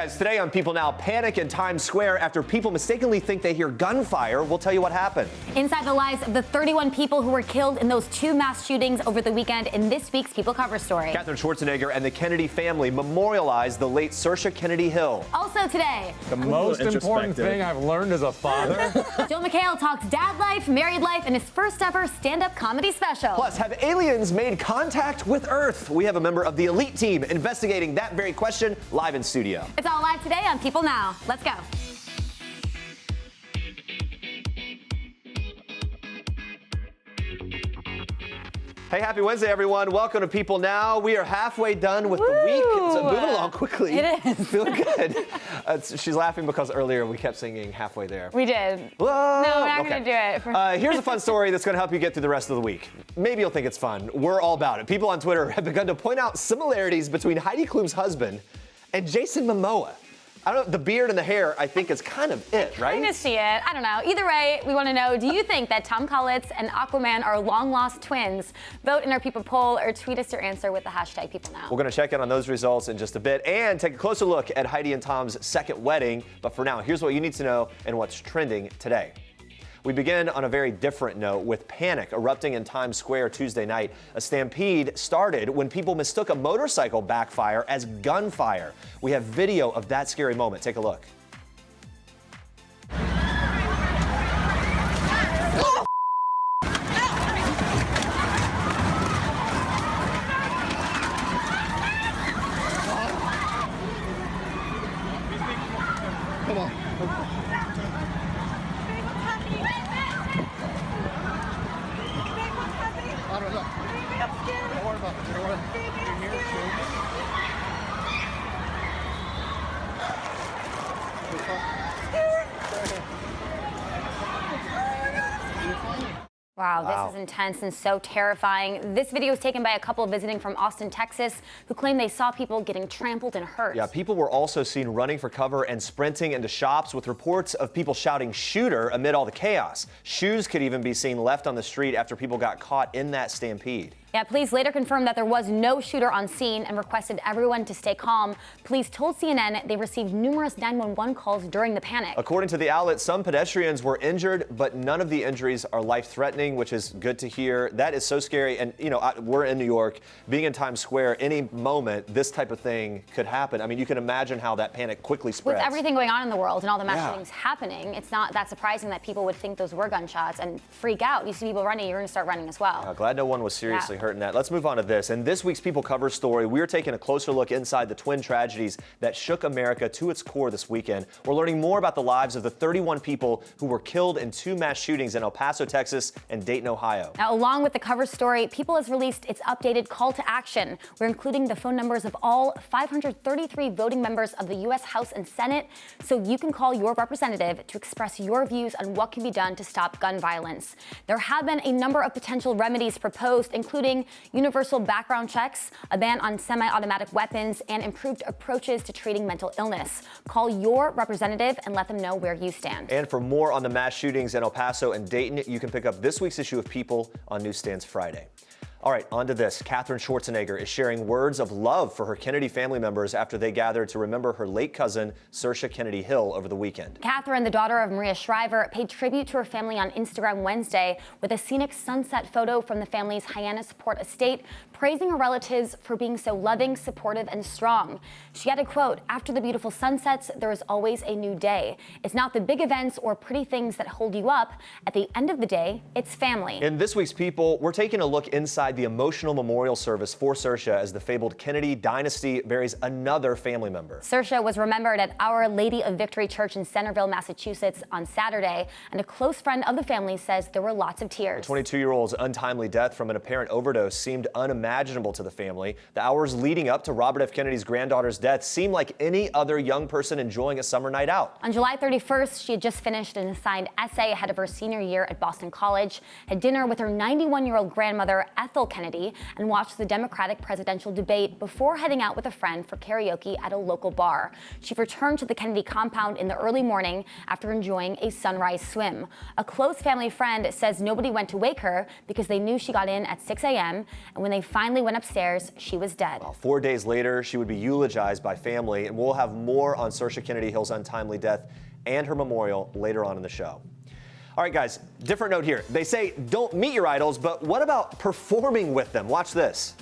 As today on People Now, panic in Times Square after people mistakenly think they hear gunfire. We'll tell you what happened. Inside the lives of the 31 people who were killed in those two mass shootings over the weekend in this week's People Cover story. Katherine Schwarzenegger and the Kennedy family memorialized the late Saoirse Kennedy Hill. Also today, the most important thing I've learned as a father. Joe McHale talks dad life, married life, and his first ever stand-up comedy special. Plus, have aliens made contact with Earth? We have a member of the elite team investigating that very question live in studio. It's all live today on People Now. Let's go. Hey, happy Wednesday, everyone. Welcome to People Now. We are halfway done with the week. It's moving along quickly. It is. Feeling good. She's laughing because earlier we kept singing halfway there. We did. Whoa. No, we're not going to do it. Here's a fun story that's going to help you get through the rest of the week. Maybe you'll think it's fun. We're all about it. People on Twitter have begun to point out similarities between Heidi Klum's husband and Jason Momoa. I don't know, the beard and the hair, I think, is kind of it, right? I kind of see it. I don't know. Either way, we want to know, do you think that Tom Kaulitz and Aquaman are long-lost twins? Vote in our People poll or tweet us your answer with the hashtag #PeopleNow. We're going to check in on those results in just a bit and take a closer look at Heidi and Tom's second wedding. But for now, here's what you need to know and what's trending today. We begin on a very different note with panic erupting in Times Square Tuesday night. A stampede started when people mistook a motorcycle backfire as gunfire. We have video of that scary moment. Take a look. Come on. I don't know. Don't worry about it. You know what? You're here, Wow, this is intense and so terrifying. This video was taken by a couple visiting from Austin, Texas, who claim they saw people getting trampled and hurt. Yeah, people were also seen running for cover and sprinting into shops with reports of people shouting "shooter" amid all the chaos. Shoes could even be seen left on the street after people got caught in that stampede. Yeah, police later confirmed that there was no shooter on scene and requested everyone to stay calm. Police told CNN they received numerous 911 calls during the panic. According to the outlet, some pedestrians were injured, but none of the injuries are life-threatening, which is good to hear. That is so scary. And, you know, we're in New York. Being in Times Square, any moment, this type of thing could happen. I mean, you can imagine how that panic quickly spreads. With everything going on in the world and all the mass shootings happening, it's not that surprising that people would think those were gunshots and freak out. You see people running, you're going to start running as well. Glad no one was seriously hurt in that. Let's move on to this. In this week's People Cover story, we're taking a closer look inside the twin tragedies that shook America to its core this weekend. We're learning more about the lives of the 31 people who were killed in two mass shootings in El Paso, Texas and Dayton, Ohio. Now, along with the cover story, People has released its updated call to action. We're including the phone numbers of all 533 voting members of the U.S. House and Senate, so you can call your representative to express your views on what can be done to stop gun violence. There have been a number of potential remedies proposed, including universal background checks, a ban on semi-automatic weapons, and improved approaches to treating mental illness. Call your representative and let them know where you stand. And for more on the mass shootings in El Paso and Dayton, you can pick up this week's issue of People on Newsstands Friday. All right, on to this. Katherine Schwarzenegger is sharing words of love for her Kennedy family members after they gathered to remember her late cousin, Saoirse Kennedy Hill, over the weekend. Katherine, the daughter of Maria Shriver, paid tribute to her family on Instagram Wednesday with a scenic sunset photo from the family's Hyannisport estate, praising her relatives for being so loving, supportive, and strong. She added, quote, "After the beautiful sunsets, there is always a new day. It's not the big events or pretty things that hold you up. At the end of the day, it's family." In this week's People, we're taking a look inside the emotional memorial service for Saoirse as the fabled Kennedy dynasty buries another family member. Saoirse was remembered at Our Lady of Victory Church in Centerville, Massachusetts on Saturday, and a close friend of the family says there were lots of tears. The 22-year-old's untimely death from an apparent overdose seemed unimaginable to the family. The hours leading up to Robert F. Kennedy's granddaughter's death seemed like any other young person enjoying a summer night out. On July 31st, she had just finished an assigned essay ahead of her senior year at Boston College, had dinner with her 91-year-old grandmother, Ethel Bethel Kennedy and watched the Democratic presidential debate before heading out with a friend for karaoke at a local bar. She returned to the Kennedy compound in the early morning after enjoying a sunrise swim. A close family friend says nobody went to wake her because they knew she got in at 6 a.m. and when they finally went upstairs, she was dead. Well, 4 days later, she would be eulogized by family, and we'll have more on Saoirse Kennedy Hill's untimely death and her memorial later on in the show. All right, guys, different note here. They say don't meet your idols, but what about performing with them? Watch this.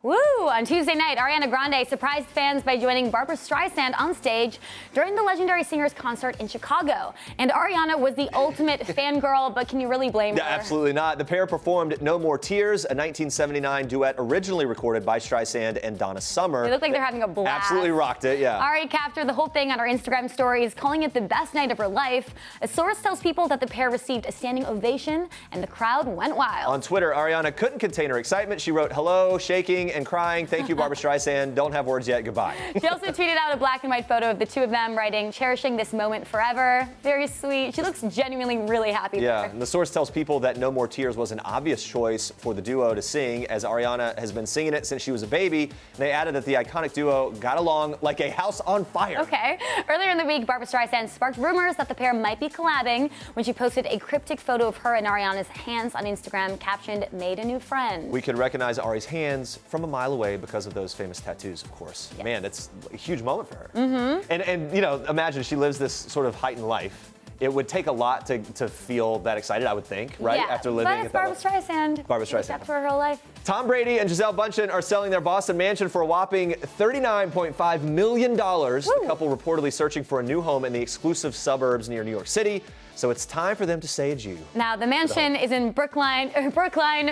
Woo! On Tuesday night, Ariana Grande surprised fans by joining Barbra Streisand on stage during the legendary singer's concert in Chicago. And Ariana was the ultimate fangirl, but can you really blame her? Absolutely not. The pair performed No More Tears, a 1979 duet originally recorded by Streisand and Donna Summer. They look like they're having a blast. Absolutely rocked it, yeah. Ari captured the whole thing on her Instagram stories, calling it the best night of her life. A source tells People that the pair received a standing ovation and the crowd went wild. On Twitter, Ariana couldn't contain her excitement. She wrote, "Hello," shaking and crying. "Thank you, Barbra Streisand. Don't have words yet. Goodbye." She also tweeted out a black and white photo of the two of them, writing, "Cherishing this moment forever." Very sweet. She looks genuinely really happy. Yeah, there. and the source tells People that No More Tears was an obvious choice for the duo to sing, as Ariana has been singing it since she was a baby. And they added that the iconic duo got along like a house on fire. Okay. Earlier in the week, Barbra Streisand sparked rumors that the pair might be collabing when she posted a cryptic photo of her and Ariana's hands on Instagram, captioned, "Made a new friend." We could recognize Ari's hands from a mile away because of those famous tattoos, of course. Yes. Man, it's a huge moment for her. Mm-hmm. And you know, imagine she lives this sort of heightened life. It would take a lot to feel that excited, I would think, right? Yeah, After living but at it's that Barbra level. Streisand. Barbra Streisand. Except for her whole life. Tom Brady and Gisele Bündchen are selling their Boston mansion for a whopping $39.5 million. The couple reportedly searching for a new home in the exclusive suburbs near New York City. So it's time for them to say adieu. Now, the mansion is in Brookline,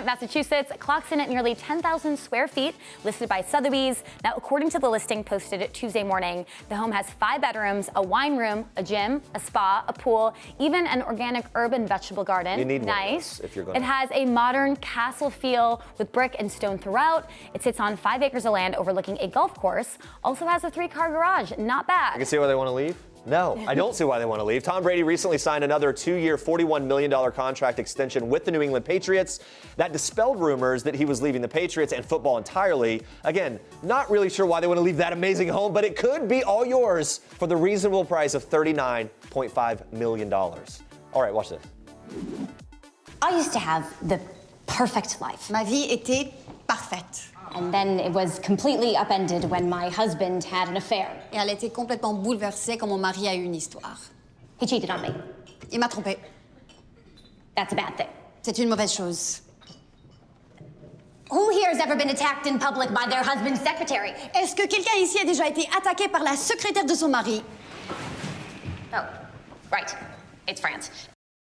Massachusetts, clocks in at nearly 10,000 square feet, listed by Sotheby's. Now, according to the listing posted Tuesday morning, the home has 5 bedrooms, a wine room, a gym, a spa, a pool, even an organic herb and vegetable garden. You need one of nice. those if you're going. It has a modern castle feel with brick and stone throughout. It sits on 5 acres of land overlooking a golf course. Also has a 3-car garage. Not bad. I can see why they want to leave. No, I don't see why they want to leave. Tom Brady recently signed another 2-year, $41 million contract extension with the New England Patriots. That dispelled rumors that he was leaving the Patriots and football entirely. Again, not really sure why they want to leave that amazing home, but it could be all yours for the reasonable price of $39.5 million. All right, watch this. I used to have the perfect life. Ma vie était parfaite. And then it was completely upended when my husband had an affair. Et elle a été complètement bouleversée quand mon mari a eu une histoire. He cheated on me. Il m'a trompée. That's a bad thing. C'est une mauvaise chose. Who here has ever been attacked in public by their husband's secretary? Est-ce que quelqu'un ici a déjà été attaqué par la secrétaire de son mari? Oh, right. It's France.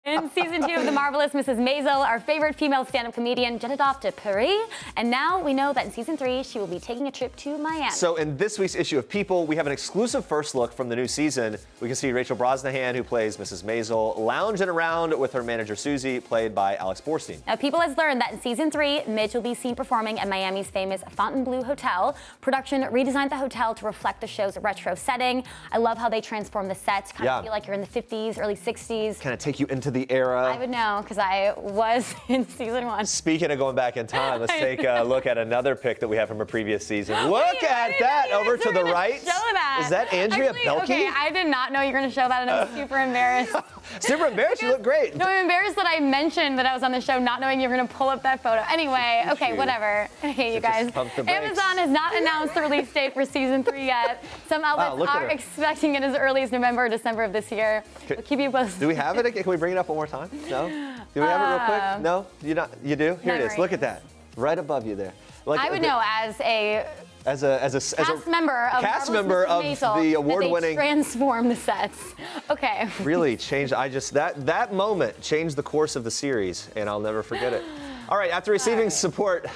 In season 2 of The Marvelous Mrs. Maisel, our favorite female stand-up comedian jetted off to Paris, and now we know that in season 3 she will be taking a trip to Miami. So in this week's issue of People, we have an exclusive first look from the new season. We can see Rachel Brosnahan, who plays Mrs. Maisel, lounging around with her manager Susie, played by Alex Borstein. Now, People has learned that in season 3, Midge will be seen performing at Miami's famous Fontainebleau Hotel. Production redesigned the hotel to reflect the show's retro setting. I love how they transform the sets, kind of feel like you're in the 50s, early 60s. Kind of take you into the era. I would know, because I was in season 1. Speaking of going back in time, let's take a look at another pic that we have from a previous season. Look at that over to the right. Show that. Is that Andrea Boehlke? Okay, I did not know you were going to show that, and I'm super embarrassed. Super embarrassed? You look great. No, I'm embarrassed that I mentioned that I was on the show, not knowing you were going to pull up that photo. Anyway, okay, whatever. I hate you guys. Amazon has not announced the release date for season 3 yet. Some outlets are expecting it as early as November or December of this year. We'll keep you posted. Do we have it? Can we bring it up one more time? No? Do we have it real quick? No? You do? Here it is. Look at that. Right above you there. Like, I would know as a cast member of Maisel, the award-winning. They transform the sets. Okay. Really changed. That moment changed the course of the series, and I'll never forget it. All right, after receiving support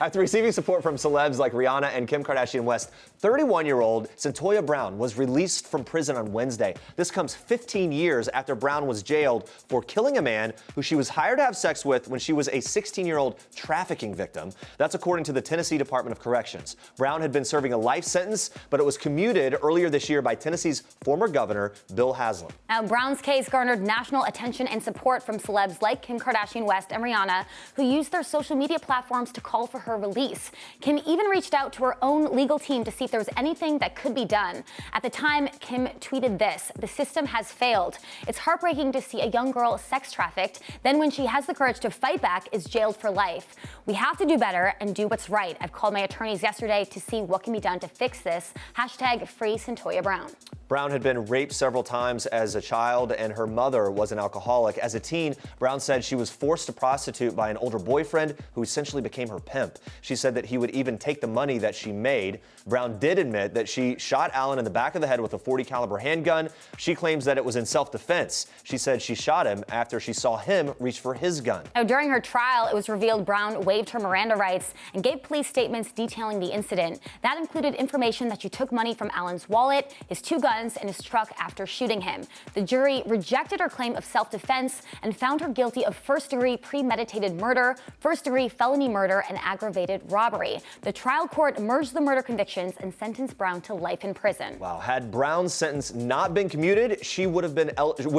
from celebs like Rihanna and Kim Kardashian West, 31-year-old Cyntoia Brown was released from prison on Wednesday. This comes 15 years after Brown was jailed for killing a man who she was hired to have sex with when she was a 16-year-old trafficking victim. That's according to the Tennessee Department of Corrections. Brown had been serving a life sentence, but it was commuted earlier this year by Tennessee's former governor, Bill Haslam. Now, Brown's case garnered national attention and support from celebs like Kim Kardashian West and Rihanna, who used their social media platforms to call for her release. Kim even reached out to her own legal team to see if there was anything that could be done. At the time, Kim tweeted this: "The system has failed. It's heartbreaking to see a young girl sex trafficked, then when she has the courage to fight back, is jailed for life. We have to do better and do what's right. I've called my attorneys yesterday to see what can be done to fix this. Hashtag free Cyntoia Brown." Brown had been raped several times as a child, and her mother was an alcoholic. As a teen, Brown said she was forced to prostitute by an older boyfriend who essentially became her pimp. She said that he would even take the money that she made. Brown did admit that she shot Allen in the back of the head with a .40 caliber handgun. She claims that it was in self-defense. She said she shot him after she saw him reach for his gun. Now, during her trial, it was revealed Brown waived her Miranda rights and gave police statements detailing the incident. That included information that she took money from Allen's wallet, his 2 guns, and his truck after shooting him. The jury rejected her claim of self-defense and found her guilty of first-degree premeditated murder, first-degree felony murder, and aggravated robbery. The trial court merged the murder convictions and sentenced Brown to life in prison. Wow. Had Brown's sentence not been commuted, she would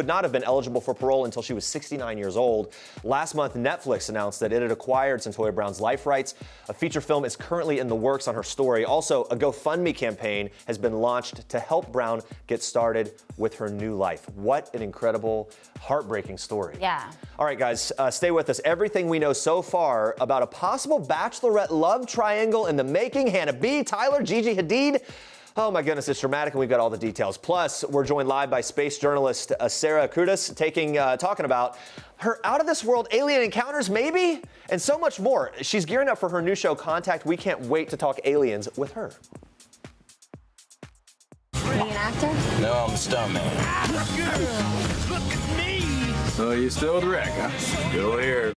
not have been eligible for parole until she was 69 years old. Last month, Netflix announced that it had acquired Cyntoia Brown's life rights. A feature film is currently in the works on her story. Also, a GoFundMe campaign has been launched to help Brown get started with her new life. What an incredible, heartbreaking story. Yeah. All right, guys, stay with us. Everything we know so far about a possible Bachelorette love triangle in the making. Hannah B, Tyler, Gigi Hadid. Oh my goodness, it's dramatic, and we've got all the details. Plus, we're joined live by space journalist Sarah Kudus, talking about her out-of-this-world alien encounters, maybe, and so much more. She's gearing up for her new show, Contact. We can't wait to talk aliens with her. Are you an actor? No, I'm a stuntman. Look at me! So you still with Rick, huh? Still here.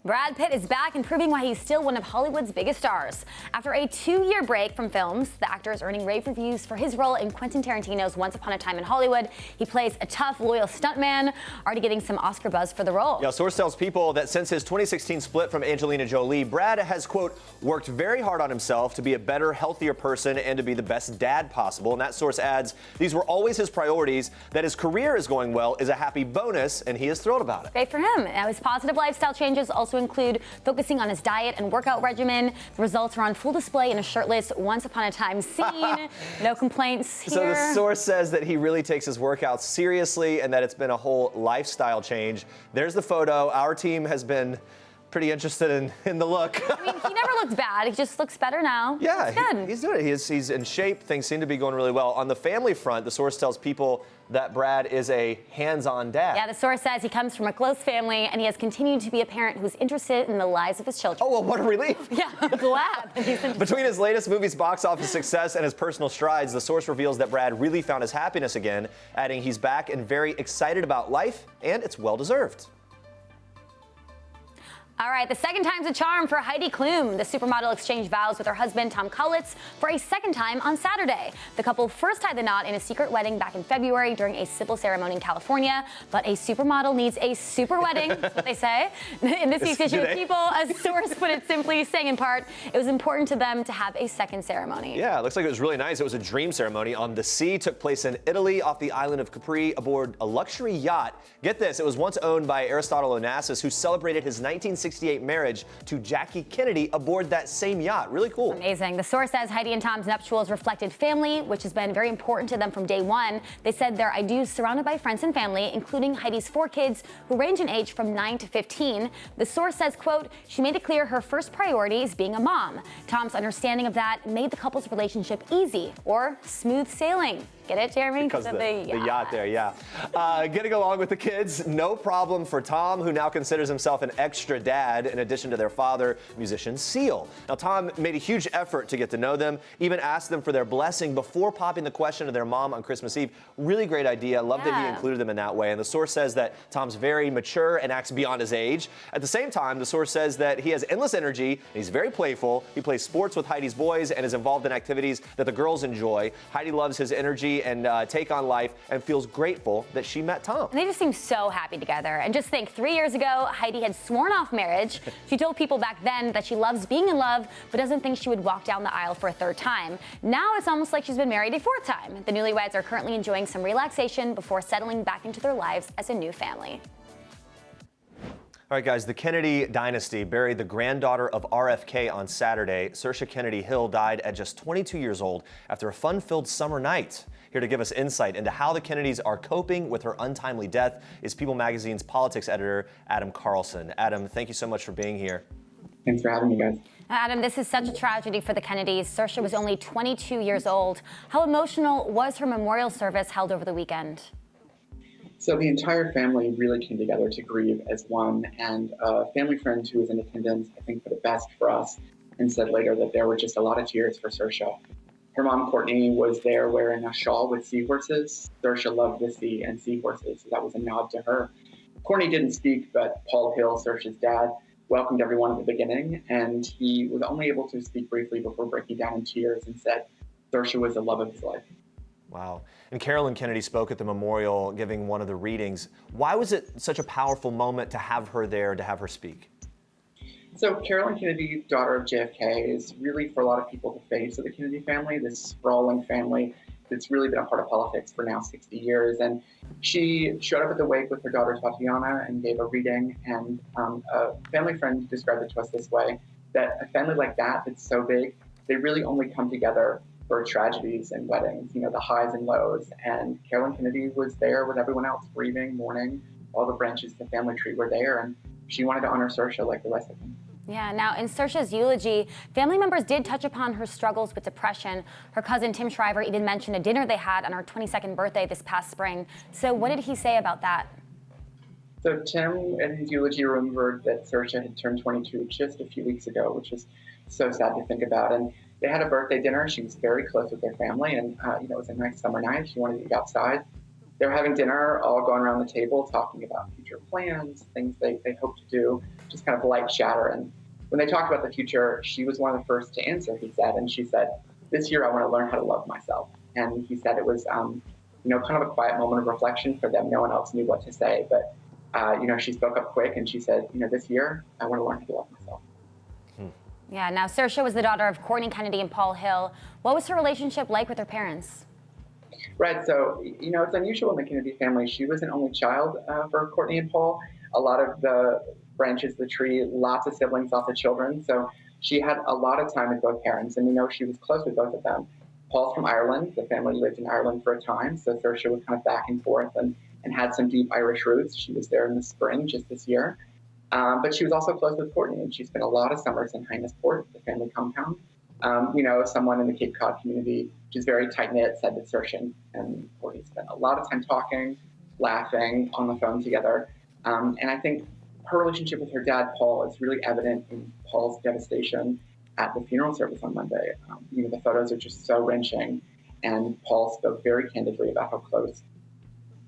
Brad Pitt is back and proving why he's still one of Hollywood's biggest stars. After a 2-year break from films, the actor is earning rave reviews for his role in Quentin Tarantino's Once Upon a Time in Hollywood. He plays a tough, loyal stuntman, already getting some Oscar buzz for the role. Yeah, source tells People that since his 2016 split from Angelina Jolie, Brad has, quote, worked very hard on himself to be a better, healthier person and to be the best dad possible. And that source adds, these were always his priorities. That his career is going well is a happy bonus, and he is thrilled about it. Great for him. Now, his positive lifestyle changes also include focusing on his diet and workout regimen. The results are on full display in a shirtless Once Upon a Time scene. No complaints here. So the source says that he really takes his workouts seriously and that it's been a whole lifestyle change. There's the photo. Our team has been pretty interested in the look. I mean, he never looked bad. He just looks better now. Yeah, good. He's doing it. He's in shape. Things seem to be going really well. On the family front, the source tells People that Brad is a hands-on dad. Yeah, the source says he comes from a close family and he has continued to be a parent who's interested in the lives of his children. Oh, well, what a relief. Yeah, I'm glad that he's interested. Between his latest movie's box office success and his personal strides, the source reveals that Brad really found his happiness again, adding he's back and very excited about life, and it's well-deserved. All right, the second time's a charm for Heidi Klum. The supermodel exchanged vows with her husband, Tom Kaulitz, for a second time on Saturday. The couple first tied the knot in a secret wedding back in February during a civil ceremony in California. But a supermodel needs a super wedding, that's what they say. In this week's issue of People, a source put it simply, saying in part, it was important to them to have a second ceremony. Yeah, it looks like it was really nice. It was a dream ceremony on the sea. Took place in Italy off the island of Capri aboard a luxury yacht. Get this, it was once owned by Aristotle Onassis, who celebrated his 1968 marriage to Jackie Kennedy aboard that same yacht. Really cool. Amazing. The source says Heidi and Tom's nuptials reflected family, which has been very important to them from day one. They said their ideas surrounded by friends and family, including Heidi's 4 kids, who range in age from 9 to 15. The source says, quote, she made it clear her first priority is being a mom. Tom's understanding of that made the couple's relationship easy or smooth sailing. Get it, Jeremy? Because the yacht there, yeah. Getting along with the kids, no problem for Tom, who now considers himself an extra dad in addition to their father, musician Seal. Now, Tom made a huge effort to get to know them, even asked them for their blessing before popping the question to their mom on Christmas Eve. Really great idea. Love that he included them in that way. And the source says that Tom's very mature and acts beyond his age. At the same time, the source says that he has endless energy, and he's very playful. He plays sports with Heidi's boys and is involved in activities that the girls enjoy. Heidi loves his energy and take on life and feels grateful that she met Tom. And they just seem so happy together. And just think, 3 years ago, Heidi had sworn off marriage. She told people back then that she loves being in love, but doesn't think she would walk down the aisle for a third time. Now it's almost like she's been married a fourth time. The newlyweds are currently enjoying some relaxation before settling back into their lives as a new family. All right, guys, the Kennedy dynasty buried the granddaughter of RFK on Saturday. Saoirse Kennedy Hill died at just 22 years old after a fun-filled summer night. Here to give us insight into how the Kennedys are coping with her untimely death is People Magazine's politics editor, Adam Carlson. Adam, thank you so much for being here. Thanks for having me, guys. Adam, this is such a tragedy for the Kennedys. Saoirse was only 22 years old. How emotional was her memorial service held over the weekend? So the entire family really came together to grieve as one, and a family friend who was in attendance, I think, put it best for us and said later that there were just a lot of tears for Saoirse. Her mom, Courtney, was there wearing a shawl with seahorses. Saoirse loved the sea and seahorses, so that was a nod to her. Courtney didn't speak, but Paul Hill, Saoirse's dad, welcomed everyone at the beginning, and he was only able to speak briefly before breaking down in tears and said Saoirse was the love of his life. Wow. And Carolyn Kennedy spoke at the memorial, giving one of the readings. Why was it such a powerful moment to have her there, to have her speak? So Carolyn Kennedy, daughter of JFK, is really, for a lot of people, the face of the Kennedy family, this sprawling family that's really been a part of politics for now 60 years. And she showed up at the wake with her daughter Tatiana and gave a reading. And a family friend described it to us this way, that a family like that, that's so big, they really only come together for tragedies and weddings, you know, the highs and lows. And Carolyn Kennedy was there with everyone else, grieving, mourning. All the branches of the family tree were there, and she wanted to honor Saoirse like the rest of them. Yeah, now in Saoirse's eulogy, family members did touch upon her struggles with depression. Her cousin Tim Shriver even mentioned a dinner they had on her 22nd birthday this past spring. So what did he say about that? So Tim, in his eulogy, remembered that Saoirse had turned 22 just a few weeks ago, which is so sad to think about. And they had a birthday dinner. She was very close with their family, and it was a nice summer night. She wanted to eat outside. They were having dinner, all going around the table, talking about future plans, things they hope to do, just kind of light chatter. And when they talked about the future, she was one of the first to answer, he said. And she said, this year I want to learn how to love myself. And he said it was, kind of a quiet moment of reflection for them. No one else knew what to say. But, she spoke up quick and she said, this year I want to learn how to love myself. Yeah, now Saoirse was the daughter of Courtney Kennedy and Paul Hill. What was her relationship like with her parents? Right, so, it's unusual in the Kennedy family. She was an only child for Courtney and Paul. A lot of the branches of the tree, lots of siblings, lots of children. So she had a lot of time with both parents, and she was close with both of them. Paul's from Ireland. The family lived in Ireland for a time, so Saoirse was kind of back and forth and had some deep Irish roots. She was there in the spring, just this year. But she was also close with Courtney, and she spent a lot of summers in Hyannisport, the family compound. Someone in the Cape Cod community, which is very tight-knit, said that Saoirse and Courtney spent a lot of time talking, laughing on the phone together. And I think her relationship with her dad, Paul, is really evident in Paul's devastation at the funeral service on Monday. The photos are just so wrenching, and Paul spoke very candidly about how close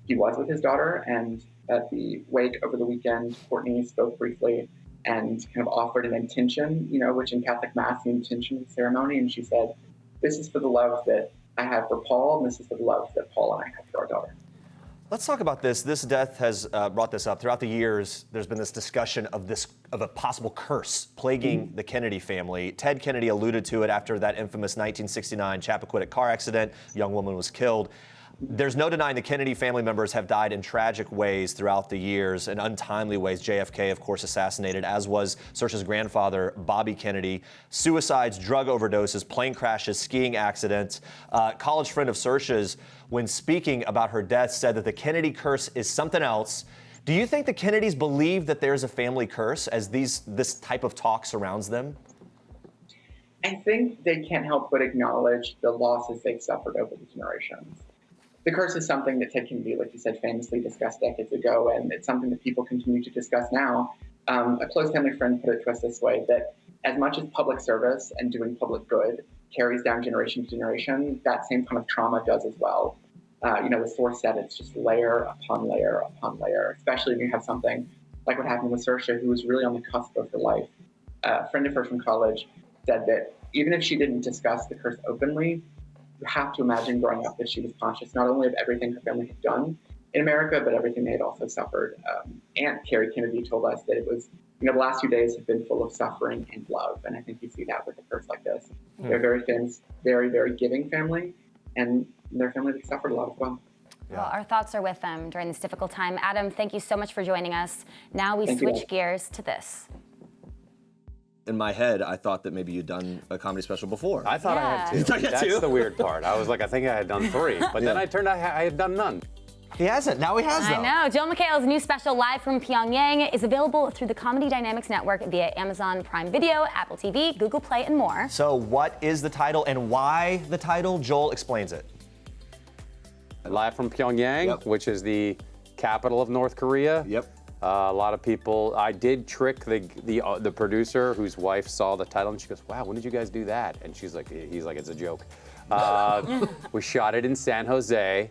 he was with his daughter. And at the wake over the weekend, Courtney spoke briefly and kind of offered an intention, which in Catholic Mass, the intention of the ceremony. And she said, this is for the love that I have for Paul, and this is for the love that Paul and I have for our daughter. Let's talk about this. This death has brought this up. Throughout the years, there's been this discussion of a possible curse plaguing the Kennedy family. Ted Kennedy alluded to it after that infamous 1969 Chappaquiddick car accident. A young woman was killed. There's no denying the Kennedy family members have died in tragic ways throughout the years, in untimely ways. JFK, of course, assassinated, as was Saoirse's grandfather, Bobby Kennedy. Suicides, drug overdoses, plane crashes, skiing accidents. College friend of Saoirse's, when speaking about her death, said that the Kennedy curse is something else. Do you think the Kennedys believe that there's a family curse as this type of talk surrounds them? I think they can't help but acknowledge the losses they've suffered over the generations. the curse is something that Ted Kennedy, like you said, famously discussed decades ago, and it's something that people continue to discuss now. A close family friend put it to us this way, that as much as public service and doing public good carries down generation to generation, that same kind of trauma does as well. As Thor said, it's just layer upon layer upon layer, especially when you have something like what happened with Saoirse, who was really on the cusp of her life. A friend of hers from college said that even if she didn't discuss the curse openly, you have to imagine growing up that she was conscious not only of everything her family had done in America, but everything they had also suffered. Aunt Carrie Kennedy told us that it was, the last few days have been full of suffering and love, and I think you see that with a curse like this. They're very famous, very, very giving family, and their family that suffered a lot as well. Well, our thoughts are with them during this difficult time. Adam, thank you so much for joining us. Now we switch gears to this. In my head, I thought that maybe you'd done a comedy special before. I thought I had 2. You thought you had 2? That's the weird part. I was like, I think I had done 3, but then I turned out I had done none. He hasn't. Now he has, though. I know. Jill McHale's new special, Live from Pyongyang, is available through the Comedy Dynamics Network via Amazon Prime Video, Apple TV, Google Play, and more. So what is the title and why the title? Joel explains it. Live from Pyongyang, which is the capital of North Korea. Yep. A lot of people. I did trick the producer, whose wife saw the title, and she goes, "Wow, when did you guys do that?" And he's like, "It's a joke." We shot it in San Jose.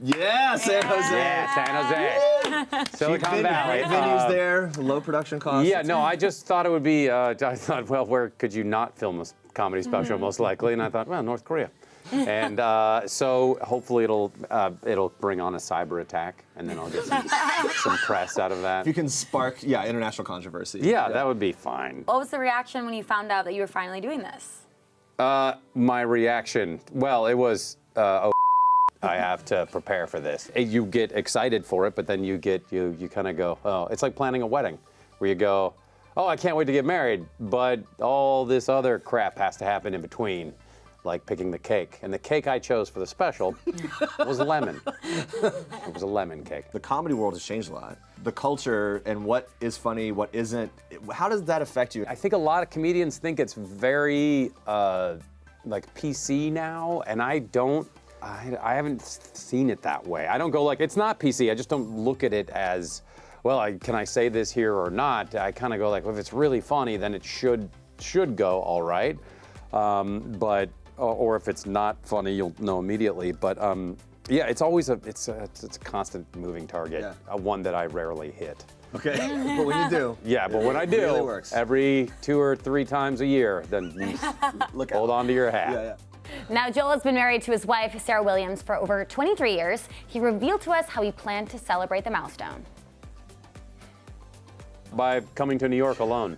Yeah, San Jose. Yeah, San Jose. Silicon Valley. Venues there, low production costs. Yeah, no, I just thought it would be. I thought, well, where could you not film a comedy special, most likely? And I thought, well, North Korea. And so hopefully it'll bring on a cyber attack, and then I'll get some press out of that. If you can spark, international controversy. Yeah, that would be fine. What was the reaction when you found out that you were finally doing this? My reaction, well, it was, I have to prepare for this. You get excited for it, but then you kind of go, oh, it's like planning a wedding, where you go, oh, I can't wait to get married, but all this other crap has to happen in between. Like picking the cake. And the cake I chose for the special was lemon. It was a lemon cake. The comedy world has changed a lot. The culture and what is funny, what isn't, how does that affect you? I think a lot of comedians think it's very like PC now, and I haven't seen it that way. I don't go like, it's not PC, I just don't look at it as, well, can I say this here or not? I kind of go like, well, if it's really funny, then it should go all right. Or if it's not funny, you'll know immediately. But yeah, it's always it's a constant moving target, one that I rarely hit. Okay, but when you do. Yeah, but when I do, it really works. Every 2 or 3 times a year, then hold on to your hat. Yeah. Now, Joel has been married to his wife, Sarah Williams, for over 23 years. He revealed to us how he planned to celebrate the milestone. By coming to New York alone.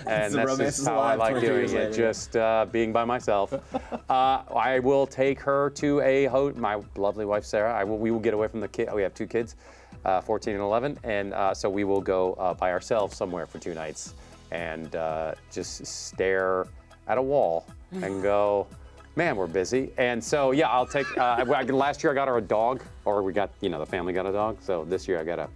And that's just how I like doing it, just being by myself. I will take her to my lovely wife, Sarah. We will get away from the kids. We have 2 kids, 14 and 11. And so we will go by ourselves somewhere for 2 nights and just stare at a wall and go, man, we're busy. And so, yeah, I'll take, last year I got her a dog, or we got, the family got a dog. So this year I got to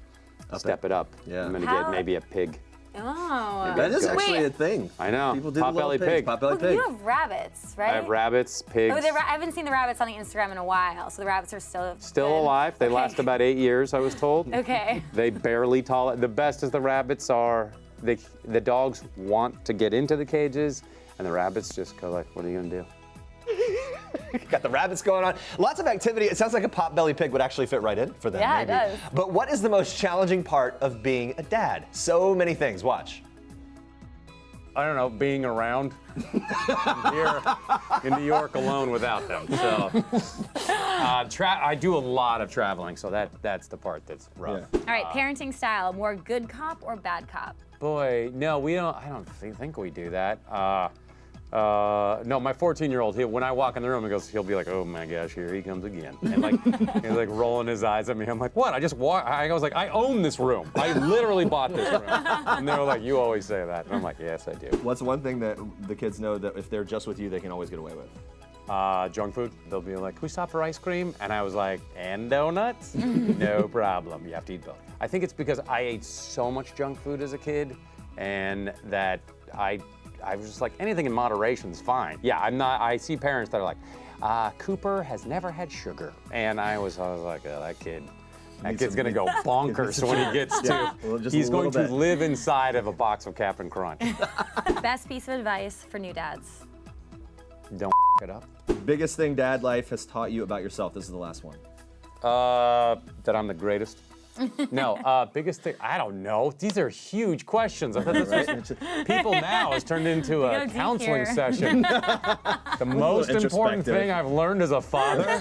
step it up. Yeah. I'm gonna get maybe a pig. Oh. That is actually a thing. I know. People do Potbelly pig. Potbelly pig. You have rabbits, right? I have rabbits, pigs. Oh, I haven't seen the rabbits on the Instagram in a while, so the rabbits are still good. Alive. They last about 8 years, I was told. Okay. They barely tolerate. The best is the rabbits are, the dogs want to get into the cages, and the rabbits just go like, what are you gonna do? Got the rabbits going on. Lots of activity. It sounds like a potbelly pig would actually fit right in for them. Yeah, maybe. It does. But what is the most challenging part of being a dad? So many things. Watch. I don't know, being around. I'm here in New York alone without them. So I do a lot of traveling, so that's the part that's rough. Yeah. All right, parenting style, more good cop or bad cop? Boy, no, we don't. I don't think we do that. No, my 14-year-old, when I walk in the room, he'll be like, oh my gosh, here he comes again. And like, he's like rolling his eyes at me. I'm like, what? I was like, I own this room. I literally bought this room. And they were like, you always say that. And I'm like, yes, I do. What's one thing that the kids know that if they're just with you, they can always get away with? Junk food. They'll be like, can we stop for ice cream? And I was like, and donuts? No problem. You have to eat both. I think it's because I ate so much junk food as a kid, and that I I was just like, anything in moderation is fine. Yeah, I see parents that are like, Cooper has never had sugar. And I was like, oh, that kid's gonna go bonkers when he gets to, he's going to live inside of a box of Cap'n Crunch. Best piece of advice for new dads? Don't it up. Biggest thing dad life has taught you about yourself. This is the last one. That I'm the greatest. No, biggest thing, I don't know. These are huge questions. I thought this was, People Now has turned into a counseling session. The most important thing I've learned as a father.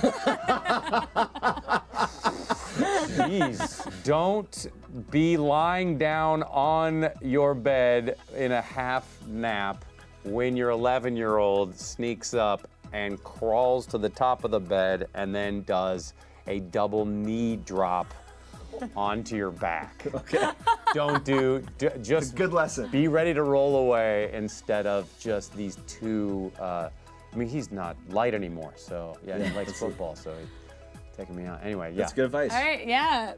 Please, don't be lying down on your bed in a half nap when your 11-year-old sneaks up and crawls to the top of the bed and then does a double knee drop onto your back. Okay. Just good lesson. Be ready to roll away instead of just these two. I mean, he's not light anymore, so yeah, he likes football, so he's taking me out. Anyway, yeah. That's good advice. All right, yeah.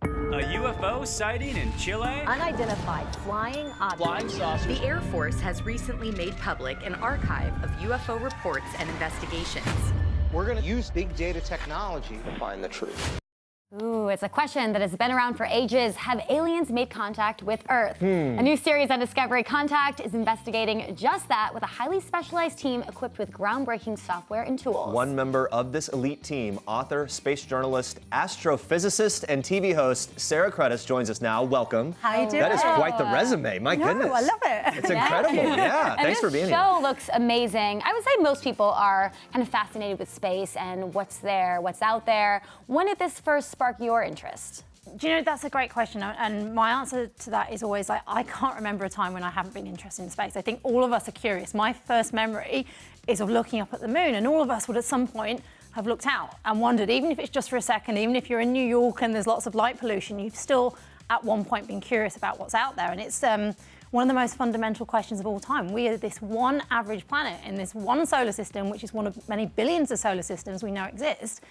A UFO sighting in Chile? Unidentified flying object. Flying saucer. The Air Force has recently made public an archive of UFO reports and investigations. We're going to use big data technology to find the truth. Ooh, it's a question that has been around for ages. Have aliens made contact with Earth? A new series on Discovery Contact is investigating just that with a highly specialized team equipped with groundbreaking software and tools. One member of this elite team, author, space journalist, astrophysicist, and TV host Sarah Curtis joins us now. Welcome. How you doing? That is quite the resume. My goodness. I love it. It's incredible. Yeah, thanks for being here. The show looks amazing. I would say most people are kind of fascinated with space and what's there, what's out there. When did this first spark your interest? Do you know, that's a great question, and my answer to that is always like, I can't remember a time when I haven't been interested in space. I think all of us are curious. My first memory is of looking up at the moon, and all of us would at some point have looked out and wondered, even if it's just for a second, even if you're in New York and there's lots of light pollution, you've still at one point been curious about what's out there. And it's one of the most fundamental questions of all time. We are this one average planet in this one solar system, which is one of many billions of solar systems we know exist.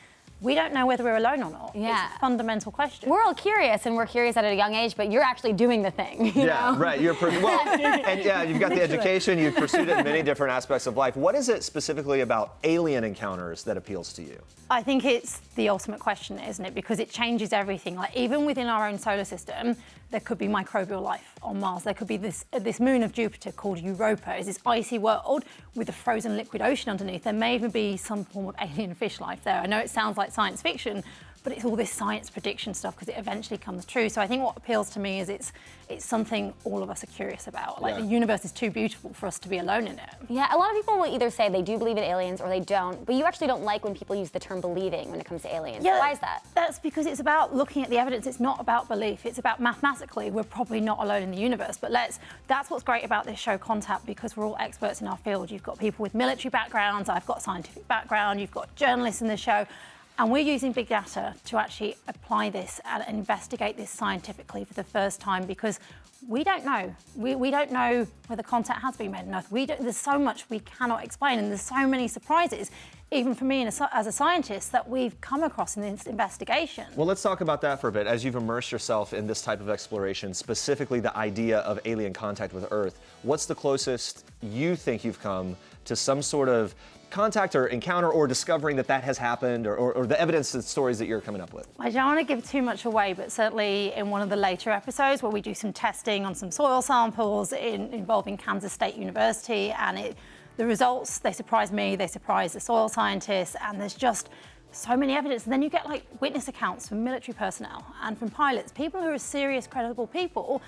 We don't know whether we're alone or not. Yeah. It's a fundamental question. We're all curious, and we're curious at a young age, but you're actually doing the thing. You know? Right. You've got the education. You've pursued it in many different aspects of life. What is it specifically about alien encounters that appeals to you? I think it's the ultimate question, isn't it? Because it changes everything. Like, even within our own solar system, there could be microbial life on Mars. There could be this moon of Jupiter called Europa. It's this icy world with a frozen liquid ocean underneath. There may even be some form of alien fish life there. I know it sounds like science fiction, but it's all this science prediction stuff because it eventually comes true. So I think what appeals to me is it's something all of us are curious about. Like, the universe is too beautiful for us to be alone in it. Yeah, a lot of people will either say they do believe in aliens or they don't, but you actually don't like when people use the term believing when it comes to aliens. Yeah, why is that? That's because it's about looking at the evidence. It's not about belief. It's about mathematically, we're probably not alone in the universe. But that's what's great about this show, Contact, because we're all experts in our field. You've got people with military backgrounds, I've got scientific background, you've got journalists in the show. And we're using big data to actually apply this and investigate this scientifically for the first time, because we don't know. We don't know whether contact has been made on Earth. There's so much we cannot explain, and there's so many surprises, even for me as a scientist, that we've come across in this investigation. Well, let's talk about that for a bit. As you've immersed yourself in this type of exploration, specifically the idea of alien contact with Earth, what's the closest you think you've come to some sort of contact or encounter or discovering that has happened, or the evidence and stories that you're coming up with? I don't want to give too much away, but certainly in one of the later episodes where we do some testing on some soil samples involving Kansas State University, and the results, they surprise me, they surprise the soil scientists, and there's just so many evidence. And then you get like witness accounts from military personnel and from pilots, people who are serious, credible people,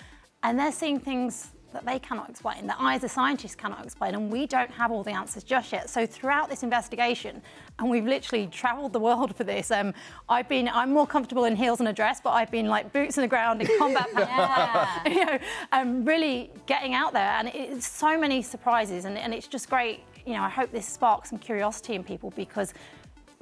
and they're seeing things that they cannot explain, that I as a scientist cannot explain, and we don't have all the answers just yet. So throughout this investigation, and we've literally traveled the world for this, I'm more comfortable in heels and a dress, but I've been like boots on the ground in combat pants, really getting out there, and it's so many surprises, and it's just great. I hope this sparks some curiosity in people, because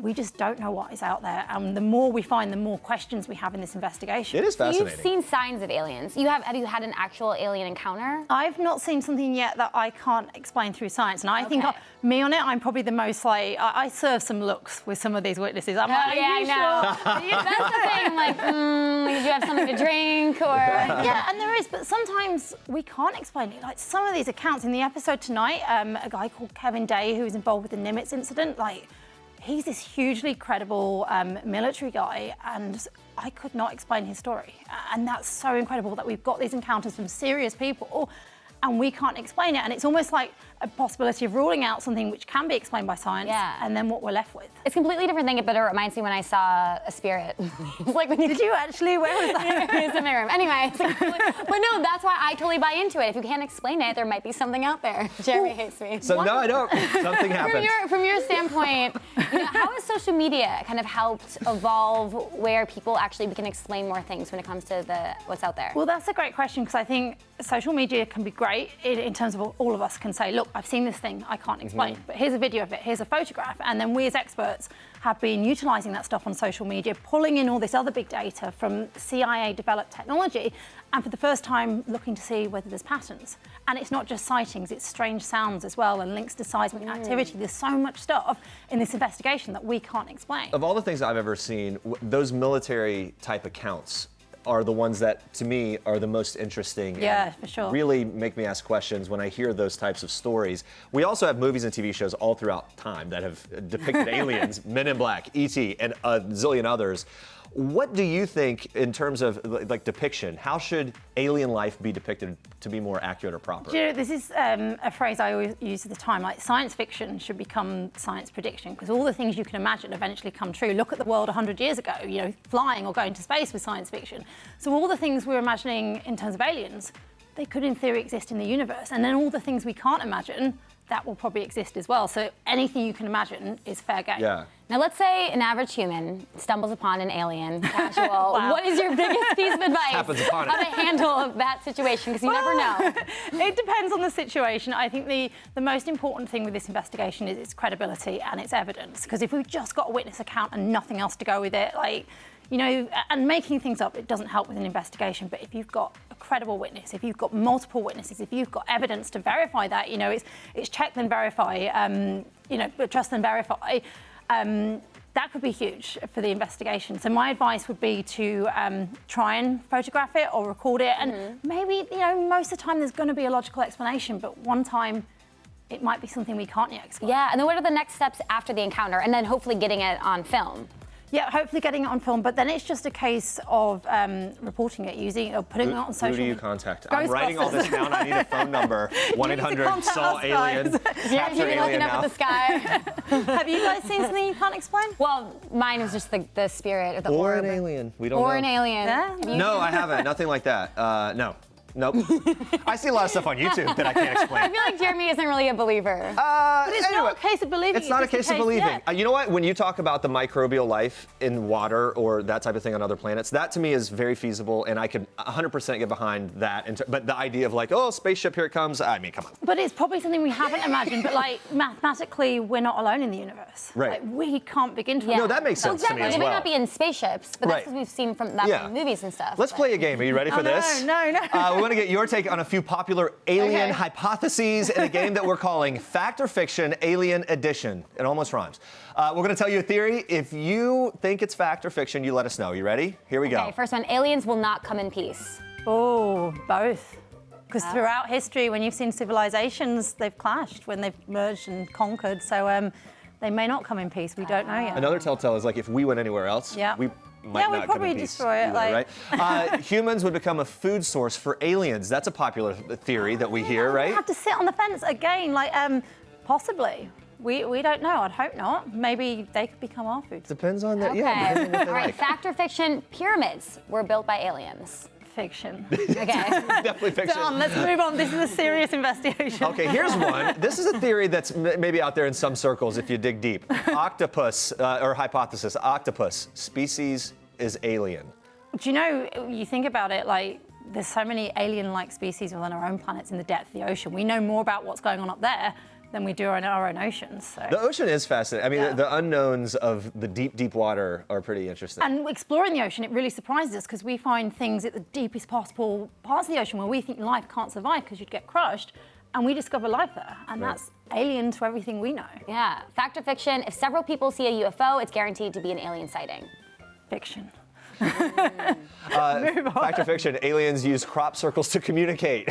we just don't know what is out there. And the more we find, the more questions we have in this investigation. It is fascinating. So you've seen signs of aliens. Have you had an actual alien encounter? I've not seen something yet that I can't explain through science. And I think me on it, I'm probably the most like, I serve some looks with some of these witnesses. I'm like, yeah, I know. That's the thing. I'm like, did you have something to drink? Or yeah, and there is, but sometimes we can't explain it. Like some of these accounts in the episode tonight, a guy called Kevin Day, who was involved with the Nimitz incident, like, he's this hugely credible military guy, and I could not explain his story. And that's so incredible that we've got these encounters from serious people and we can't explain it. And it's almost like a possibility of ruling out something which can be explained by science, and then what we're left with. It's a completely different thing, but it reminds me when I saw a spirit. It's like when Did you actually? Where was that? It's in my room. Anyway, it's like, but no, that's why I totally buy into it. If you can't explain it, there might be something out there. Jeremy hates me. So no, I don't. Something happened. From your standpoint, how has social media kind of helped evolve where people actually can explain more things when it comes to what's out there? Well, that's a great question, because I think social media can be great in terms of all of us can say, look, I've seen this thing I can't explain, but here's a video of it, here's a photograph, and then we as experts have been utilising that stuff on social media, pulling in all this other big data from CIA-developed technology, and for the first time looking to see whether there's patterns. And it's not just sightings, it's strange sounds as well, and links to seismic activity. There's so much stuff in this investigation that we can't explain. Of all the things I've ever seen, those military-type accounts are the ones that, to me, are the most interesting. Yeah, and for sure. Really make me ask questions when I hear those types of stories. We also have movies and TV shows all throughout time that have depicted aliens, Men in Black, E.T., and a zillion others. What do you think in terms of like depiction? How should alien life be depicted to be more accurate or proper? Do you know, this is a phrase I always use at the time, like science fiction should become science prediction, because all the things you can imagine eventually come true. Look at the world 100 years ago, you know, flying or going to space was science fiction. So all the things we're imagining in terms of aliens, they could in theory exist in the universe. And then all the things we can't imagine, that will probably exist as well. So anything you can imagine is fair game. Yeah. Now let's say an average human stumbles upon an alien, casual. Wow. What is your biggest piece of advice Happens upon how it. to handle that situation? Because you never know. It depends on the situation. I think the most important thing with this investigation is its credibility and its evidence. Because if we've just got a witness account and nothing else to go with it, like, you know, and making things up, it doesn't help with an investigation. But if you've got a credible witness, if you've got multiple witnesses, if you've got evidence to verify that, you know, it's check then verify, you know, trust then verify. That could be huge for the investigation. So my advice would be to try and photograph it or record it. And maybe, you know, most of the time there's going to be a logical explanation, but one time it might be something we can't yet explain. Yeah, and then what are the next steps after the encounter? And then hopefully getting it on film. Yeah, hopefully getting it on film, but then it's just a case of reporting it, using it, or putting it on social media. Who do you contact? I'm writing all this down. I need a phone number. 1-800-SAW-ALIEN. You're looking up at the sky. Have you guys seen something you can't explain? Well, mine was just the spirit or the Or orb. an alien. We don't know. Or an alien. Yeah. No, I haven't. Nothing like that. No. Nope. I see a lot of stuff on YouTube that I can't explain. I feel like Jeremy isn't really a believer. But it's not a case of believing. It's not a case of believing. Yeah. You know what? When you talk about the microbial life in water or that type of thing on other planets, that to me is very feasible, and I could 100% get behind that. But the idea of like, oh, spaceship, here it comes, I mean, come on. But it's probably something we haven't imagined, but like mathematically, we're not alone in the universe. Right. Like, we can't begin to. Yeah. No, that makes sense to me as They well. may not be in spaceships, but that's because we've seen from movies and stuff. Let's play a game. Are you ready for this? No. We want to get your take on a few popular alien hypotheses in a game that we're calling Fact or Fiction Alien Edition. It almost rhymes. We're going to tell you a theory. If you think it's fact or fiction, you let us know. You ready? Here we go. Okay, first one. Aliens will not come in peace. Oh, both. Because throughout history, when you've seen civilizations, they've clashed when they've merged and conquered. So they may not come in peace. We don't know yet. Another telltale is like if we went anywhere else, we might we'd not probably come in peace destroy it. either, right? Humans would become a food source for aliens. That's a popular theory that we hear, right? We have to sit on the fence again, like possibly. We don't know. I'd hope not. Maybe they could become our food. Depends on that. Okay. Yeah. Depends on what they All right. like. Fact or fiction? Pyramids were built by aliens. Fiction. Okay. Definitely fiction. Done. Let's move on. This is a serious investigation. Okay, here's one. This is a theory that's maybe out there in some circles if you dig deep. Octopus, or hypothesis, octopus, species is alien. Do you know, you think about it, like, there's so many alien-like species within our own planets in the depth of the ocean. We know more about what's going on up there than we do in our own oceans. So. The ocean is fascinating. I mean, the unknowns of the deep, deep water are pretty interesting. And exploring the ocean, it really surprises us because we find things at the deepest possible parts of the ocean where we think life can't survive because you'd get crushed. And we discover life there, and that's alien to everything we know. Yeah, fact or fiction, if several people see a UFO, it's guaranteed to be an alien sighting. Fiction. Fact or fiction, aliens use crop circles to communicate.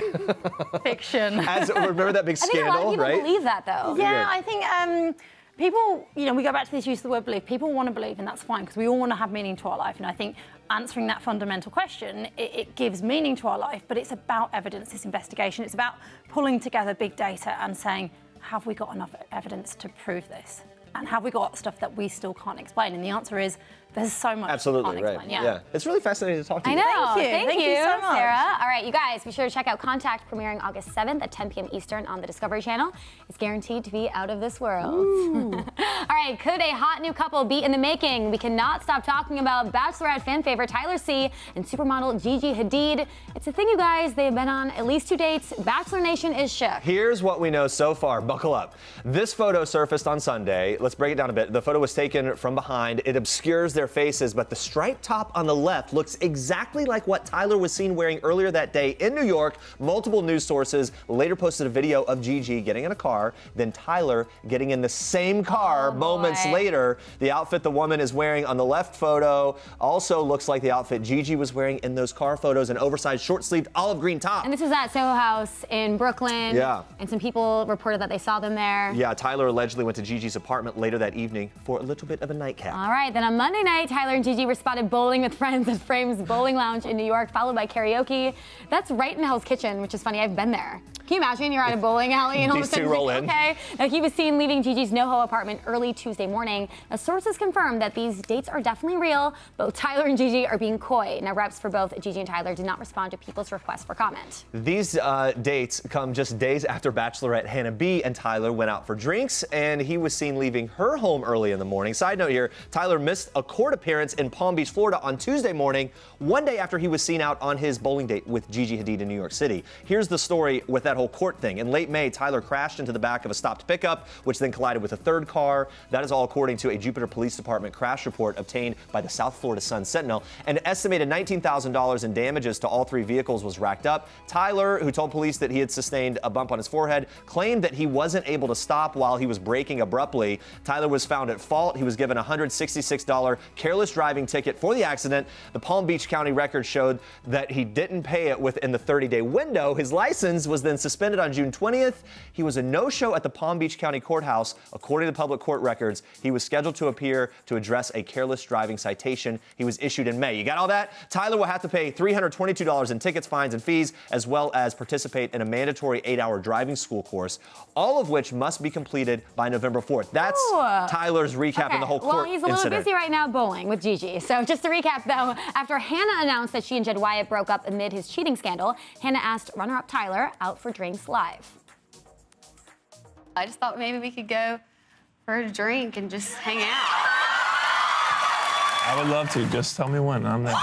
Fiction. Remember that big scandal, I think a lot of people right? believe that, though. Yeah, I think people, you know, we go back to this use of the word believe. People want to believe, and that's fine, because we all want to have meaning to our life. And I think answering that fundamental question, it gives meaning to our life, but it's about evidence, this investigation. It's about pulling together big data and saying, have we got enough evidence to prove this? And have we got stuff that we still can't explain? And the answer is, there's so much Absolutely, we can't explain. Yeah. It's really fascinating to talk to you. I know. Thank you so much. Sarah. All right, you guys, be sure to check out Contact, premiering August 7th at 10 p.m. Eastern on the Discovery Channel. It's guaranteed to be out of this world. All right, could a hot new couple be in the making? We cannot stop talking about Bachelorette fan favorite Tyler C. and supermodel Gigi Hadid. It's a thing, you guys. They have been on at least 2 dates. Bachelor Nation is shook. Here's what we know so far. Buckle up. This photo surfaced on Sunday. Let's break it down a bit. The photo was taken from behind. It obscures their faces, but the striped top on the left looks exactly like what Tyler was seen wearing earlier that day in New York. Multiple news sources later posted a video of Gigi getting in a car, then Tyler getting in the same car moments later. The outfit the woman is wearing on the left photo also looks like the outfit Gigi was wearing in those car photos, an oversized short-sleeved olive green top. And this was at Soho House in Brooklyn. Yeah. And some people reported that they saw them there. Yeah, Tyler allegedly went to Gigi's apartment later that evening for a little bit of a nightcap. All right, then on Monday night, Tyler and Gigi were spotted bowling with friends at Frame's Bowling Lounge in New York, followed by karaoke. That's right in Hell's Kitchen, which is funny. I've been there. Can you imagine you're at a bowling alley and all of a sudden, roll in. Okay. Now, he was seen leaving Gigi's NoHo apartment early Tuesday morning. Now, sources confirm that these dates are definitely real. Both Tyler and Gigi are being coy. Now, reps for both Gigi and Tyler did not respond to People's request for comment. These dates come just days after Bachelorette Hannah B and Tyler went out for drinks, and he was seen leaving her home early in the morning. Side note here, Tyler missed a court appearance in Palm Beach, Florida on Tuesday morning, one day after he was seen out on his bowling date with Gigi Hadid in New York City. Here's the story with that whole court thing. In late May, Tyler crashed into the back of a stopped pickup, which then collided with a third car. That is all according to a Jupiter Police Department crash report obtained by the South Florida Sun-Sentinel. An estimated $19,000 in damages to all 3 vehicles was racked up. Tyler, who told police that he had sustained a bump on his forehead, claimed that he wasn't able to stop while he was braking abruptly. Tyler was found at fault. He was given a $166 careless driving ticket for the accident. The Palm Beach County record showed that he didn't pay it within the 30-day window. His license was then suspended on June 20th. He was a no-show at the Palm Beach County Courthouse. According to public court records, he was scheduled to appear to address a careless driving citation. He was issued in May. You got all that? Tyler will have to pay $322 in tickets, fines, and fees, as well as participate in a mandatory 8-hour driving school course, all of which must be completed by November 4th. That's Tyler's recap of the whole court Well, he's a little incident. busy right now bowling with Gigi. So just to recap, though, after Hannah announced that she and Jed Wyatt broke up amid his cheating scandal, Hannah asked runner-up Tyler out for drinks live. I just thought maybe we could go for a drink and just hang out. I would love to. Just tell me when. I'm there.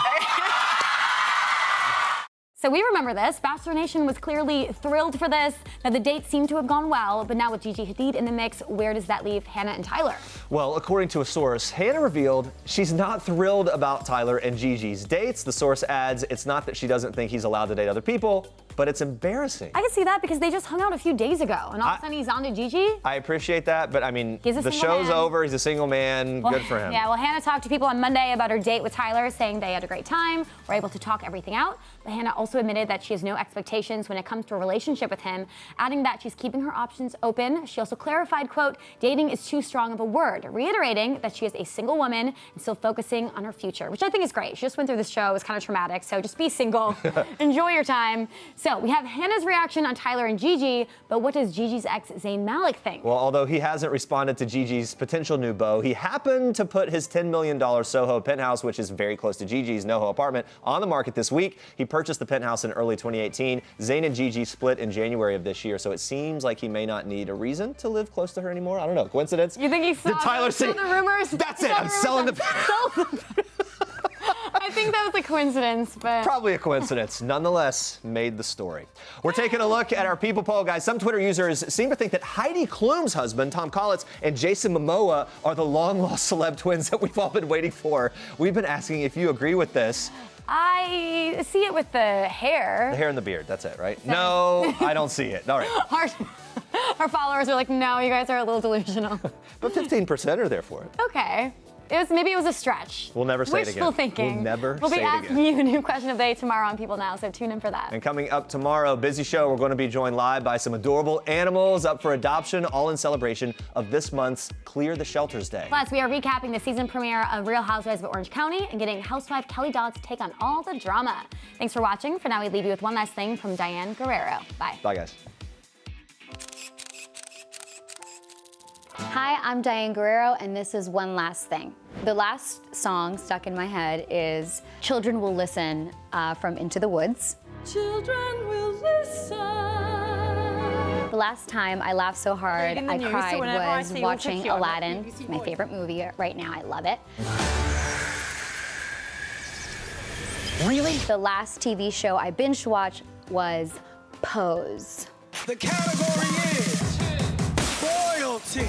So we remember this. Bachelor Nation was clearly thrilled for this. Now, the date seemed to have gone well, but now with Gigi Hadid in the mix, where does that leave Hannah and Tyler? Well, according to a source, Hannah revealed she's not thrilled about Tyler and Gigi's dates. The source adds it's not that she doesn't think he's allowed to date other people, but it's embarrassing. I can see that because they just hung out a few days ago, and all of a sudden he's on to Gigi. I appreciate that, but I mean, He's a the single show's man. over. He's a single man. Good for him. Yeah, well, Hannah talked to people on Monday about her date with Tyler, saying they had a great time, were able to talk everything out. But Hannah also admitted that she has no expectations when it comes to a relationship with him, adding that she's keeping her options open. She also clarified, quote, dating is too strong of a word, reiterating that she is a single woman and still focusing on her future, which I think is great. She just went through this show. It was kind of traumatic, so just be single, enjoy your time. So we have Hannah's reaction on Tyler and Gigi, but what does Gigi's ex, Zayn Malik, think? Well, although he hasn't responded to Gigi's potential new beau, he happened to put his $10 million Soho penthouse, which is very close to Gigi's NoHo apartment, on the market this week. He purchased the penthouse in early 2018. Zayn and Gigi split in January of this year, so it seems like he may not need a reason to live close to her anymore. I don't know. Coincidence? You think he saw Did Tyler the rumors? That's it. I'm selling the I think think that was a coincidence, but... Probably a coincidence. Nonetheless, made the story. We're taking a look at our People poll, guys. Some Twitter users seem to think that Heidi Klum's husband, Tom Kaulitz, and Jason Momoa are the long-lost celeb twins that we've all been waiting for. We've been asking if you agree with this. I see it with the hair. The hair and the beard, that's it, right? No, I don't see it. All right. Our followers are like, no, you guys are a little delusional. But 15% are there for it. Okay. Maybe it was a stretch. We'll never say it again. Wishful thinking. We'll never We'll be say it asking again. you a new question of the day tomorrow on People Now, so tune in for that. And coming up tomorrow, busy show. We're going to be joined live by some adorable animals up for adoption, all in celebration of this month's Clear the Shelters Day. Plus, we are recapping the season premiere of Real Housewives of Orange County and getting housewife Kelly Dodd's take on all the drama. Thanks for watching. For now, we leave you with one last thing from Diane Guerrero. Bye. Bye, guys. Hi, I'm Diane Guerrero, and this is One Last Thing. The last song stuck in my head is Children Will Listen from Into the Woods. Children will listen. The last time I laughed so hard I cried was watching Aladdin, my favorite movie right now. I love it. Really? The last TV show I binge watched was Pose. The category is royalty.